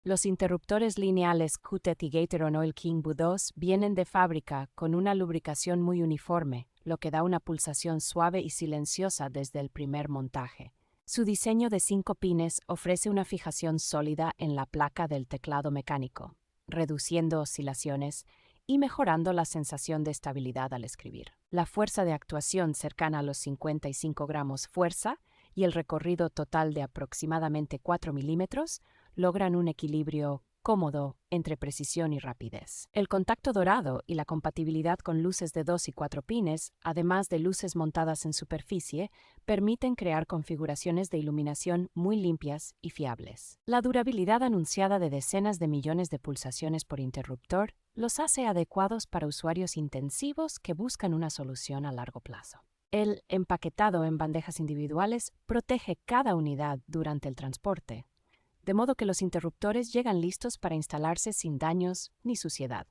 Los interruptores lineales QTET y Gateron Oil King V2 vienen de fábrica con una lubricación muy uniforme, lo que da una pulsación suave y silenciosa desde el primer montaje. Su diseño de 5 pines ofrece una fijación sólida en la placa del teclado mecánico, reduciendo oscilaciones y mejorando la sensación de estabilidad al escribir. La fuerza de actuación cercana a los 55 gramos fuerza y el recorrido total de aproximadamente 4 milímetros logran un equilibrio cómodo entre precisión y rapidez. El contacto dorado y la compatibilidad con luces de 2 y 4 pines, además de luces montadas en superficie, permiten crear configuraciones de iluminación muy limpias y fiables. La durabilidad anunciada de decenas de millones de pulsaciones por interruptor los hace adecuados para usuarios intensivos que buscan una solución a largo plazo. El empaquetado en bandejas individuales protege cada unidad durante el transporte, de modo que los interruptores llegan listos para instalarse sin daños ni suciedad.